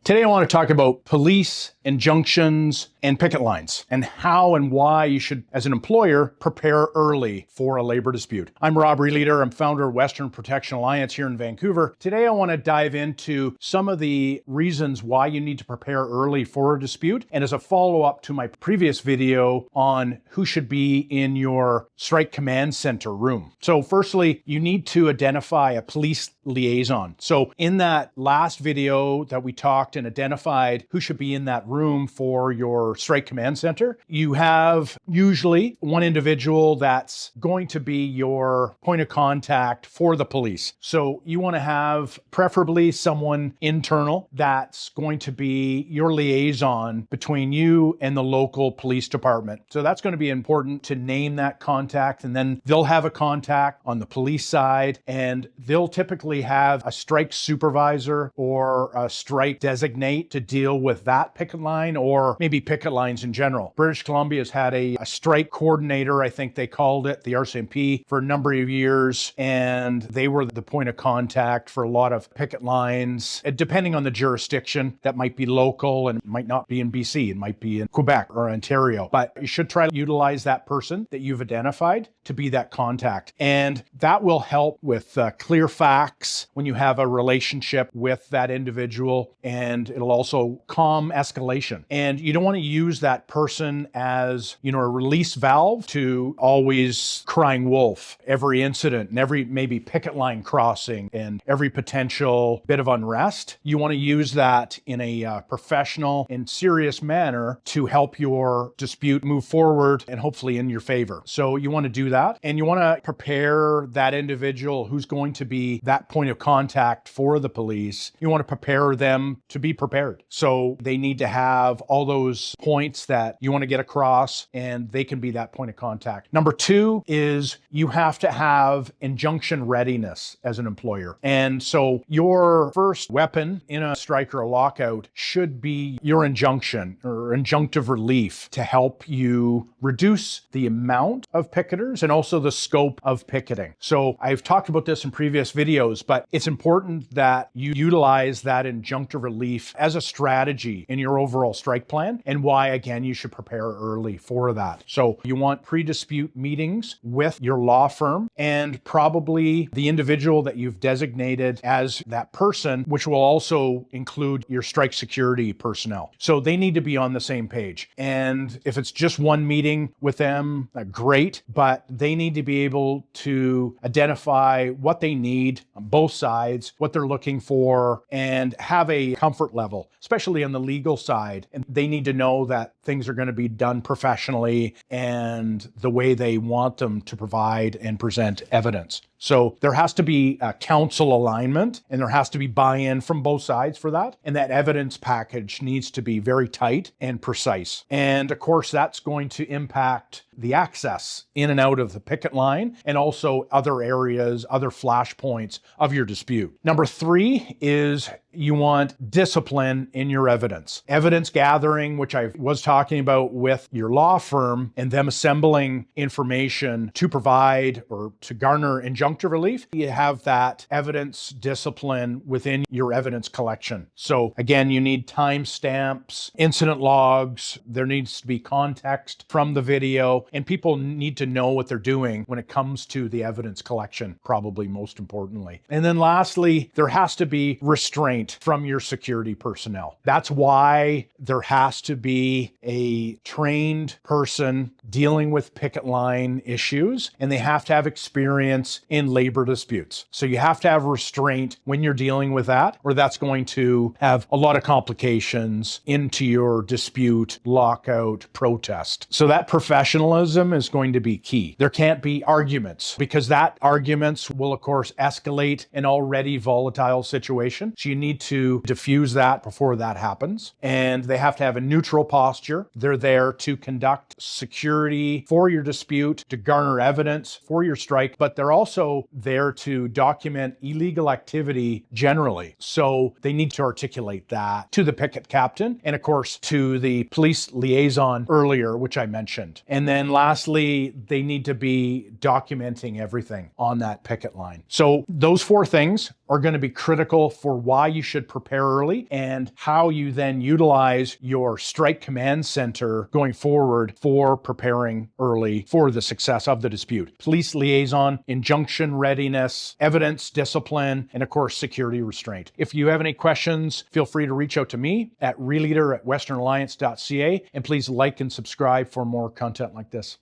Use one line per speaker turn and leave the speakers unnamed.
Today I want to talk about police, injunctions, and picket lines, and how and why you should, as an employer, prepare early for a labor dispute. I'm Rob Leader. I'm founder of Western Protection Alliance here in Vancouver. Today I want to dive into some of the reasons why you need to prepare early for a dispute, and as a follow-up to my previous video on who should be in your strike command center room. So firstly, you need to identify a police liaison. So in that last video that we talked and identified who should be in that room for your strike command center, you have usually one individual that's going to be your point of contact for the police. So you want to have preferably someone internal that's going to be your liaison between you and the local police department. So that's going to be important to name that contact, and then they'll have a contact on the police side, and they'll typically have a strike supervisor or a strike designate to deal with that picket line, or maybe picket lines in general. British Columbia has had a strike coordinator, I think they called it, the RCMP, for a number of years, and they were the point of contact for a lot of picket lines. Depending on the jurisdiction, that might be local and it might not be in BC, it might be in Quebec or Ontario, but you should try to utilize that person that you've identified to be that contact. And that will help with clear facts when you have a relationship with that individual, and it'll also calm escalation. And you don't want to use that person as, a release valve to always crying wolf. Every incident and every maybe picket line crossing and every potential bit of unrest, you want to use that in a professional and serious manner to help your dispute move forward and hopefully in your favor. So you want to do that, and you want to prepare that individual who's going to be that point of contact for the police. You want to prepare them to be prepared. So they need to have all those points that you want to get across, and they can be that point of contact. Number two is you have to have injunction readiness as an employer. And so your first weapon in a strike or a lockout should be your injunction or injunctive relief to help you reduce the amount of picketers and also the scope of picketing. So I've talked about this in previous videos, but it's important that you utilize that injunctive relief as a strategy in your overall strike plan, and why, again, you should prepare early for that. So you want pre-dispute meetings with your law firm and probably the individual that you've designated as that person, which will also include your strike security personnel. So they need to be on the same page. And if it's just one meeting with them, great, but they need to be able to identify what they need on both sides, what they're looking for, and have a comfort level, especially on the legal side. And they need to know that things are going to be done professionally and the way they want them to provide and present evidence. So there has to be a counsel alignment, and there has to be buy-in from both sides for that. And that evidence package needs to be very tight and precise. And of course, that's going to impact the access in and out of the picket line, and also other areas, other flashpoints of your dispute. Number three is you want discipline in your evidence. Evidence gathering, which I was talking about with your law firm and them assembling information to provide or to garner injunctive relief, you have that evidence discipline within your evidence collection. So again, you need timestamps, incident logs, there needs to be context from the video, and people need to know what they're doing when it comes to the evidence collection, probably most importantly. And then lastly, there has to be restraint from your security personnel. That's why there has to be a trained person dealing with picket line issues, and they have to have experience in labor disputes. So you have to have restraint when you're dealing with that, or that's going to have a lot of complications into your dispute, lockout, protest. So that professionalism is going to be key. There can't be arguments, because that arguments will, of course, escalate an already volatile situation. So you need to diffuse that before that happens. And they have to have a neutral posture. They're there to conduct security for your dispute, to garner evidence for your strike, but they're also there to document illegal activity generally. So they need to articulate that to the picket captain and, of course, to the police liaison earlier, which I mentioned. And then lastly, they need to be documenting everything on that picket line. So those four things are going to be critical for why you should prepare early and how you then utilize your strike command center going forward for preparing early for the success of the dispute. Police liaison, injunction readiness, evidence discipline, and of course, security restraint. If you have any questions, feel free to reach out to me at releader@westernalliance.ca, and please like and subscribe for more content like this.